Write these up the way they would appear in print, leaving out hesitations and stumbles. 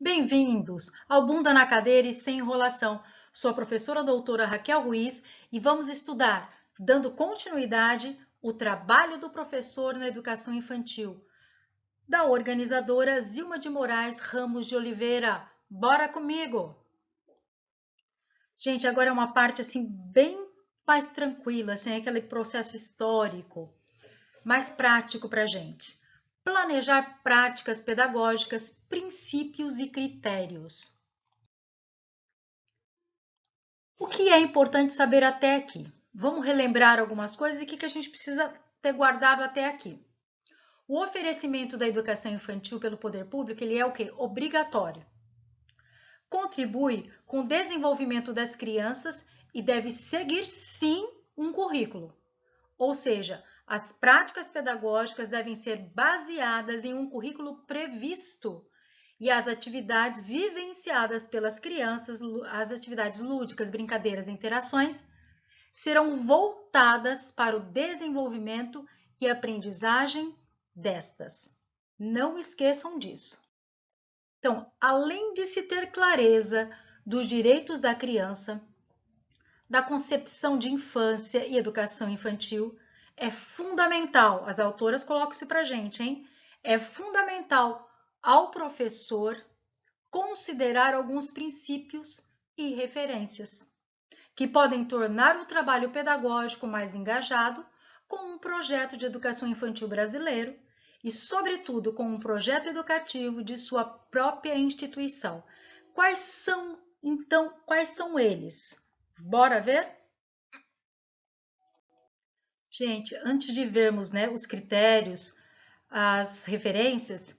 Bem-vindos ao Bunda na Cadeira e Sem Enrolação. Sou a professora doutora Raquel Ruiz e vamos estudar, dando continuidade, o trabalho do professor na educação infantil, da organizadora Zilma de Moraes Ramos de Oliveira. Bora comigo! Gente, agora é uma parte assim bem mais tranquila, sem aquele processo histórico, mais prático para a gente. Planejar práticas pedagógicas, princípios e critérios. O que é importante saber até aqui? Vamos relembrar algumas coisas e o que a gente precisa ter guardado até aqui. O oferecimento da educação infantil pelo poder público, ele é o quê? Obrigatório. Contribui com o desenvolvimento das crianças e deve seguir, sim, um currículo. Ou seja, as práticas pedagógicas devem ser baseadas em um currículo previsto e as atividades vivenciadas pelas crianças, as atividades lúdicas, brincadeiras e interações, serão voltadas para o desenvolvimento e aprendizagem destas. Não esqueçam disso. Então, além de se ter clareza dos direitos da criança, da concepção de infância e educação infantil, é fundamental, as autoras colocam isso para a gente, hein? É fundamental ao professor considerar alguns princípios e referências que podem tornar o trabalho pedagógico mais engajado com um projeto de educação infantil brasileiro e, sobretudo, com um projeto educativo de sua própria instituição. Quais são, então, eles? Bora ver? Gente, antes de vermos, né, os critérios, as referências,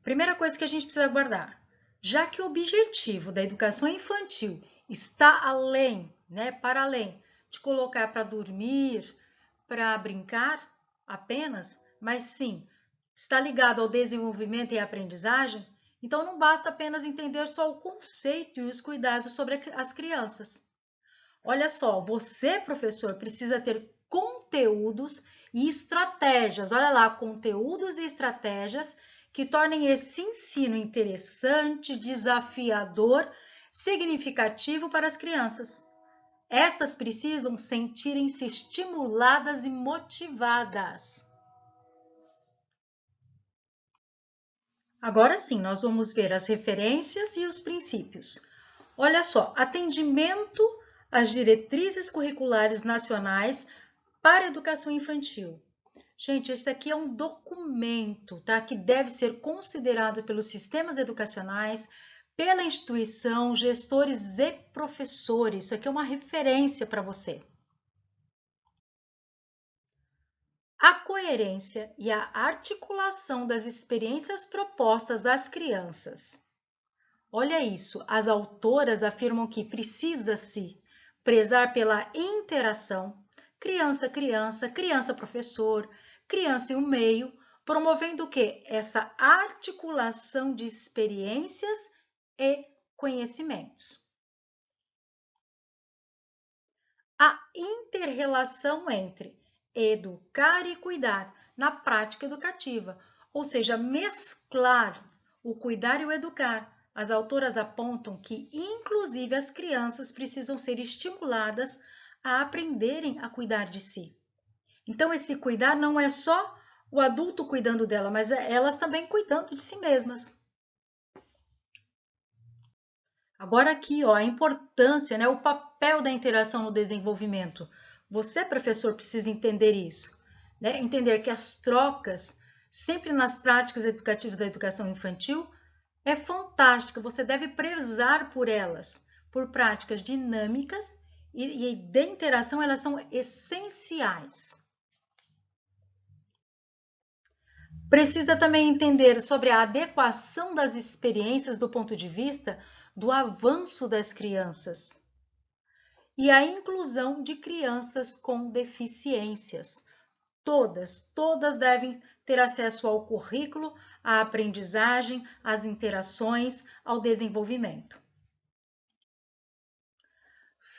primeira coisa que a gente precisa guardar, já que o objetivo da educação infantil está além, né, para além de colocar para dormir, para brincar apenas, mas sim, está ligado ao desenvolvimento e aprendizagem, então não basta apenas entender só o conceito e os cuidados sobre as crianças. Olha só, você, professor, precisa ter conteúdos e estratégias. Olha lá, conteúdos e estratégias que tornem esse ensino interessante, desafiador, significativo para as crianças. Estas precisam sentirem-se estimuladas e motivadas. Agora sim, nós vamos ver as referências e os princípios. Olha só, atendimento às diretrizes curriculares nacionais para a educação infantil. Gente, esse aqui é um documento, tá? Que deve ser considerado pelos sistemas educacionais, pela instituição, gestores e professores. Isso aqui é uma referência para você. A coerência e a articulação das experiências propostas às crianças. Olha isso, as autoras afirmam que precisa-se prezar pela interação criança-criança, criança-professor, criança e o meio, promovendo o quê? Essa articulação de experiências e conhecimentos. A inter-relação entre educar e cuidar na prática educativa, ou seja, mesclar o cuidar e o educar. As autoras apontam que, inclusive, as crianças precisam ser estimuladas a aprenderem a cuidar de si. Então, esse cuidar não é só o adulto cuidando dela, mas elas também cuidando de si mesmas. Agora aqui, ó, a importância, né, o papel da interação no desenvolvimento. Você, professor, precisa entender isso, né? Entender que as trocas, sempre nas práticas educativas da educação infantil, é fantástica. Você deve prezar por elas, por práticas dinâmicas e de interação, elas são essenciais. Precisa também entender sobre a adequação das experiências do ponto de vista do avanço das crianças e a inclusão de crianças com deficiências. Todas devem ter acesso ao currículo, à aprendizagem, às interações, ao desenvolvimento.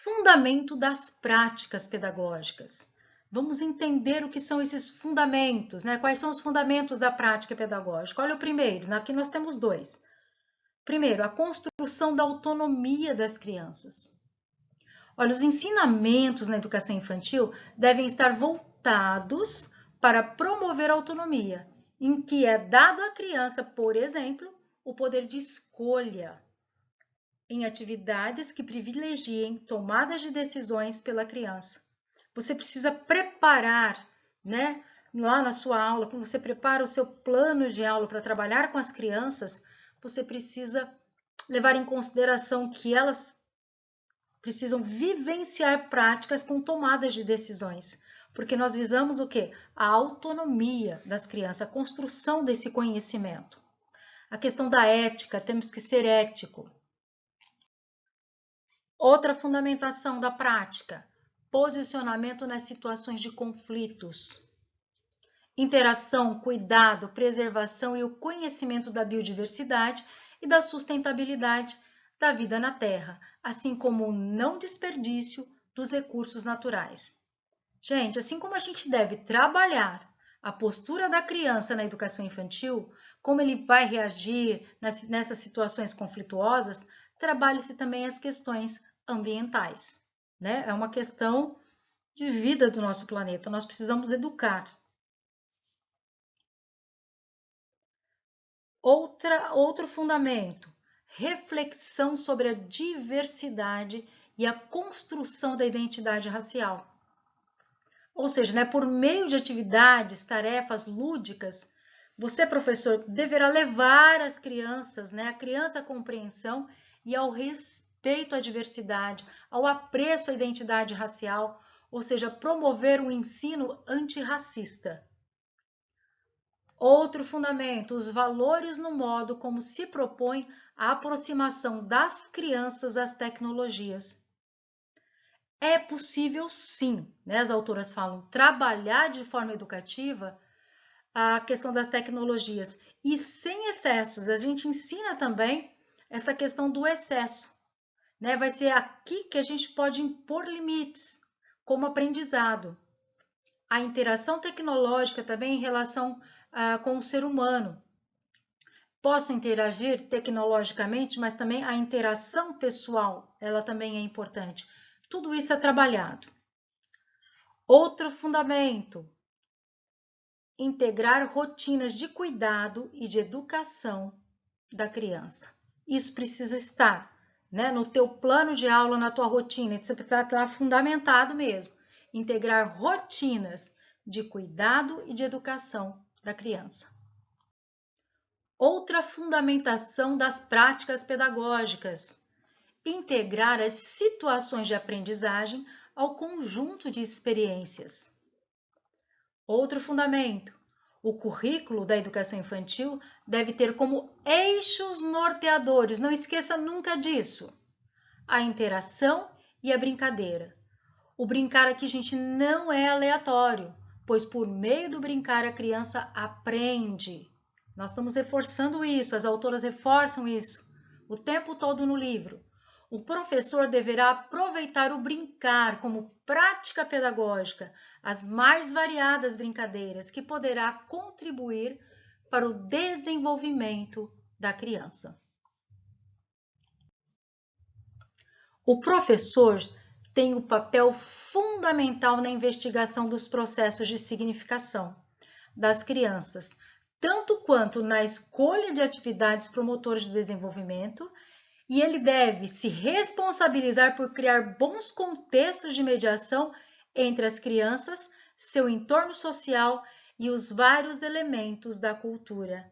Fundamento das práticas pedagógicas. Vamos entender o que são esses fundamentos, né? Quais são os fundamentos da prática pedagógica? Olha o primeiro, aqui nós temos dois. Primeiro, a construção da autonomia das crianças. Olha, os ensinamentos na educação infantil devem estar voltados para promover a autonomia, em que é dado à criança, por exemplo, o poder de escolha em atividades que privilegiem tomadas de decisões pela criança. Você precisa preparar, né? Lá na sua aula, quando você prepara o seu plano de aula para trabalhar com as crianças, você precisa levar em consideração que elas precisam vivenciar práticas com tomadas de decisões, porque nós visamos o quê? A autonomia das crianças, a construção desse conhecimento. A questão da ética, temos que ser ético. Outra fundamentação da prática, posicionamento nas situações de conflitos. Interação, cuidado, preservação e o conhecimento da biodiversidade e da sustentabilidade da vida na Terra, assim como o não desperdício dos recursos naturais. Gente, assim como a gente deve trabalhar a postura da criança na educação infantil, como ele vai reagir nessas situações conflituosas, trabalhe-se também as questões ambientais, né? É uma questão de vida do nosso planeta, nós precisamos educar. Outro fundamento, reflexão sobre a diversidade e a construção da identidade racial. Ou seja, né, por meio de atividades, tarefas lúdicas, você, professor, deverá levar as crianças, né, a criança à compreensão e ao respeito à diversidade, ao apreço à identidade racial, ou seja, promover um ensino antirracista. Outro fundamento, os valores no modo como se propõe a aproximação das crianças às tecnologias. É possível sim, né, as autoras falam, trabalhar de forma educativa a questão das tecnologias e sem excessos. A gente ensina também essa questão do excesso, né? Vai ser aqui que a gente pode impor limites, como aprendizado. A interação tecnológica também em relação com o ser humano. Posso interagir tecnologicamente, mas também a interação pessoal, ela também é importante. Tudo isso é trabalhado. Outro fundamento, integrar rotinas de cuidado e de educação da criança. Isso precisa estar, né, no teu plano de aula, na tua rotina, isso precisa estar fundamentado mesmo. Integrar rotinas de cuidado e de educação da criança. Outra fundamentação das práticas pedagógicas, integrar as situações de aprendizagem ao conjunto de experiências. Outro fundamento, o currículo da educação infantil deve ter como eixos norteadores, não esqueça nunca disso, a interação e a brincadeira. O brincar aqui, gente, não é aleatório, pois por meio do brincar a criança aprende. Nós estamos reforçando isso, as autoras reforçam isso o tempo todo no livro. O professor deverá aproveitar o brincar como prática pedagógica, as mais variadas brincadeiras que poderá contribuir para o desenvolvimento da criança. O professor tem um papel fundamental na investigação dos processos de significação das crianças, tanto quanto na escolha de atividades promotoras de desenvolvimento, e ele deve se responsabilizar por criar bons contextos de mediação entre as crianças, seu entorno social e os vários elementos da cultura.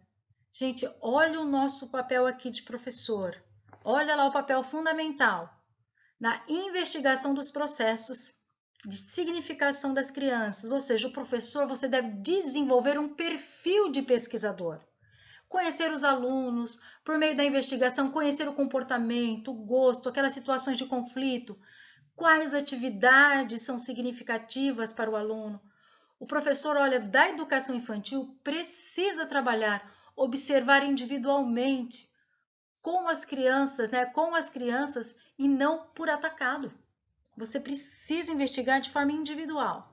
Gente, olha o nosso papel aqui de professor. Olha lá o papel fundamental na investigação dos processos de significação das crianças, ou seja, o professor, você deve desenvolver um perfil de pesquisador. Conhecer os alunos, por meio da investigação, conhecer o comportamento, o gosto, aquelas situações de conflito, quais atividades são significativas para o aluno. O professor, olha, da educação infantil, precisa trabalhar, observar individualmente com as crianças, né, e não por atacado. Você precisa investigar de forma individual.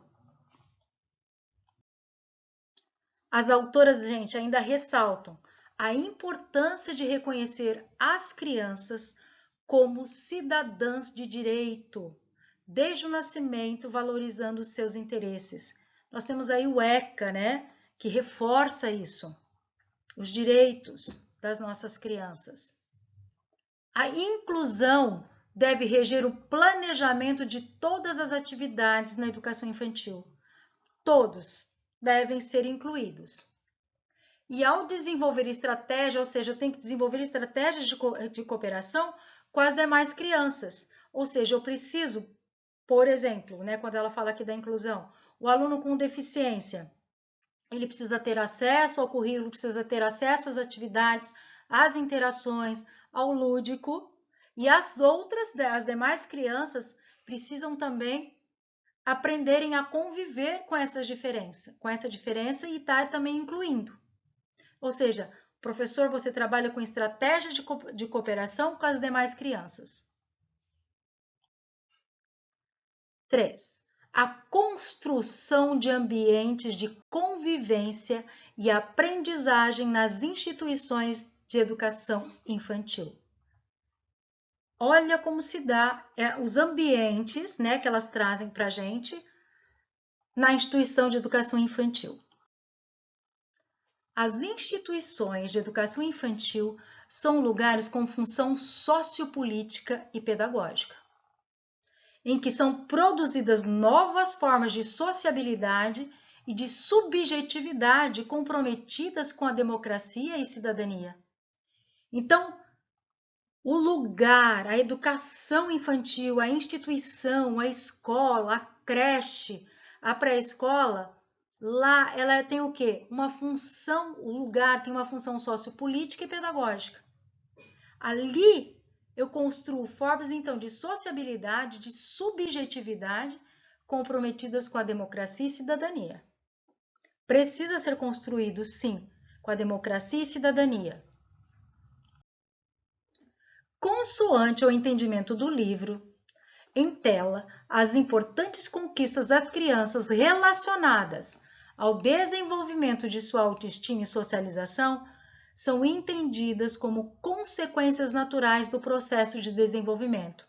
As autoras, gente, ainda ressaltam a importância de reconhecer as crianças como cidadãs de direito, desde o nascimento, valorizando os seus interesses. Nós temos aí o ECA, né, que reforça isso, os direitos das nossas crianças. A inclusão deve reger o planejamento de todas as atividades na educação infantil. Todos devem ser incluídos. E ao desenvolver estratégia, ou seja, eu tenho que desenvolver estratégias de cooperação com as demais crianças. Ou seja, eu preciso, por exemplo, né, quando ela fala aqui da inclusão, o aluno com deficiência, ele precisa ter acesso ao currículo, precisa ter acesso às atividades, às interações, ao lúdico, e as demais crianças precisam também aprenderem a conviver com essa diferença e estar também incluindo. Ou seja, professor, você trabalha com estratégia de cooperação com as demais crianças. 3. A construção de ambientes de convivência e aprendizagem nas instituições de educação infantil. Olha como se dá os ambientes, né, que elas trazem para a gente na instituição de educação infantil. As instituições de educação infantil são lugares com função sociopolítica e pedagógica, em que são produzidas novas formas de sociabilidade e de subjetividade comprometidas com a democracia e cidadania. Então, o lugar, a educação infantil, a instituição, a escola, a creche, a pré-escola, lá ela tem o quê? Uma função, o lugar tem uma função sociopolítica e pedagógica. Ali eu construo formas, então, de sociabilidade, de subjetividade, comprometidas com a democracia e cidadania. Precisa ser construído, sim, com a democracia e cidadania. Consoante ao entendimento do livro, em tela, as importantes conquistas das crianças relacionadas ao desenvolvimento de sua autoestima e socialização são entendidas como consequências naturais do processo de desenvolvimento.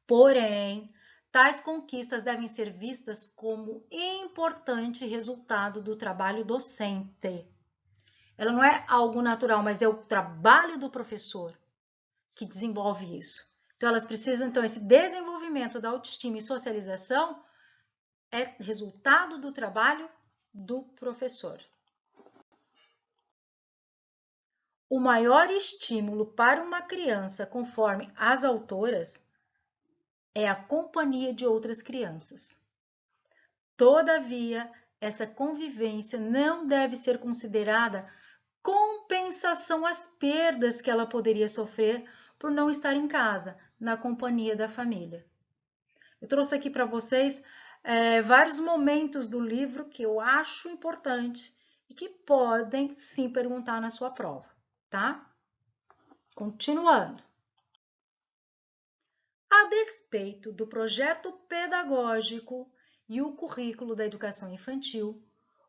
Porém, tais conquistas devem ser vistas como importante resultado do trabalho docente. Ela não é algo natural, mas é o trabalho do professor que desenvolve isso. Então, elas precisam, esse desenvolvimento da autoestima e socialização é resultado do trabalho do professor. O maior estímulo para uma criança, conforme as autoras, é a companhia de outras crianças. Todavia, essa convivência não deve ser considerada compensação às perdas que ela poderia sofrer por não estar em casa, na companhia da família. Eu trouxe aqui para vocês vários momentos do livro que eu acho importante e que podem sim perguntar na sua prova, tá? Continuando. A despeito do projeto pedagógico e o currículo da educação infantil,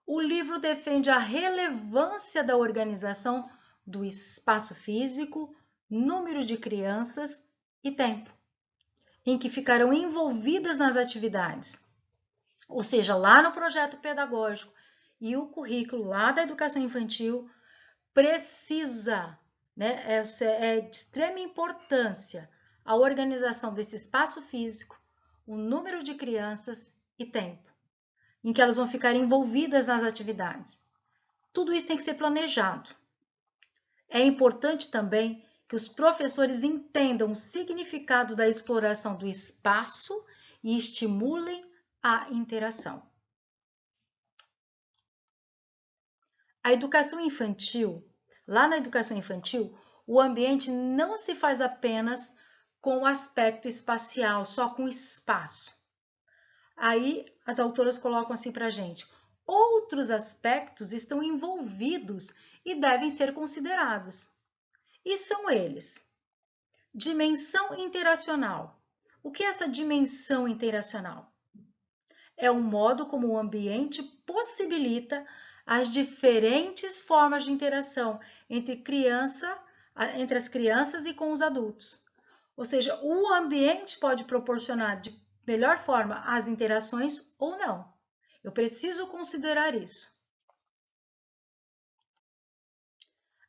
o livro defende a relevância da organização do espaço físico, número de crianças e tempo em que ficarão envolvidas nas atividades. Ou seja, lá no projeto pedagógico e o currículo lá da educação infantil precisa, né, é de extrema importância a organização desse espaço físico, o número de crianças e tempo em que elas vão ficar envolvidas nas atividades. Tudo isso tem que ser planejado. É importante também que os professores entendam o significado da exploração do espaço e estimulem a interação. A educação infantil, lá na educação infantil, o ambiente não se faz apenas com o aspecto espacial, só com o espaço. Aí as autoras colocam assim para a gente: outros aspectos estão envolvidos e devem ser considerados. E são eles: dimensão interacional. O que é essa dimensão interacional? É o modo como o ambiente possibilita as diferentes formas de interação entre as crianças e com os adultos. Ou seja, o ambiente pode proporcionar de melhor forma as interações ou não. Eu preciso considerar isso.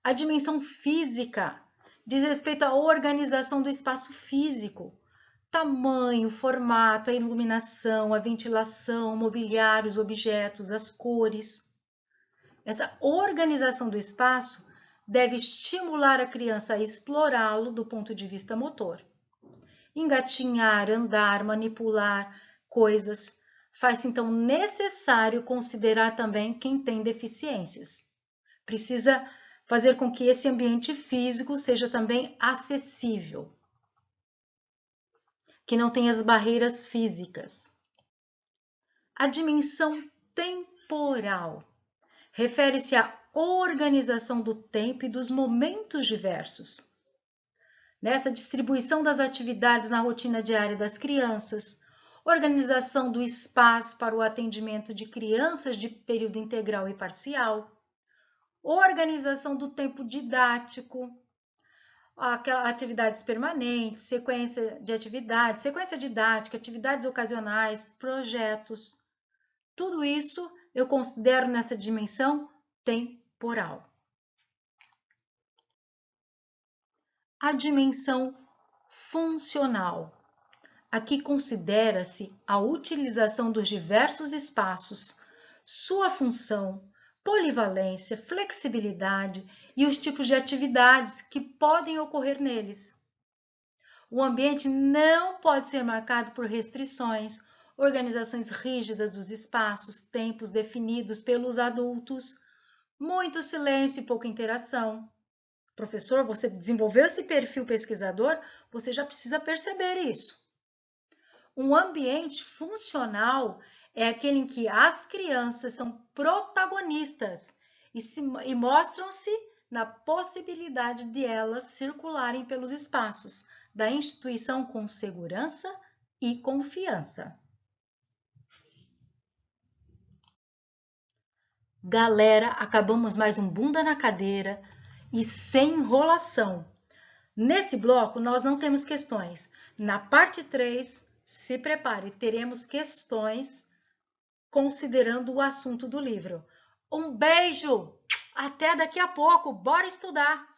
A dimensão física diz respeito à organização do espaço físico. Tamanho, formato, a iluminação, a ventilação, o mobiliário, os objetos, as cores. Essa organização do espaço deve estimular a criança a explorá-lo do ponto de vista motor. Engatinhar, andar, manipular coisas faz-se então necessário considerar também quem tem deficiências. Precisa fazer com que esse ambiente físico seja também acessível, que não tenha as barreiras físicas. A dimensão temporal refere-se à organização do tempo e dos momentos diversos. Nessa distribuição das atividades na rotina diária das crianças, organização do espaço para o atendimento de crianças de período integral e parcial, organização do tempo didático, atividades permanentes, sequência didática, atividades ocasionais, projetos. Tudo isso eu considero nessa dimensão temporal. A dimensão funcional. Aqui considera-se a utilização dos diversos espaços, sua função, polivalência, flexibilidade e os tipos de atividades que podem ocorrer neles. O ambiente não pode ser marcado por restrições, organizações rígidas dos espaços, tempos definidos pelos adultos, muito silêncio e pouca interação. Professor, você desenvolveu esse perfil pesquisador, você já precisa perceber isso. Um ambiente funcional é aquele em que as crianças são protagonistas e mostram-se na possibilidade de elas circularem pelos espaços da instituição com segurança e confiança. Galera, acabamos mais um Bunda na Cadeira e sem enrolação. Nesse bloco, nós não temos questões. Na parte 3, se prepare, teremos questões considerando o assunto do livro. Um beijo! Até daqui a pouco! Bora estudar!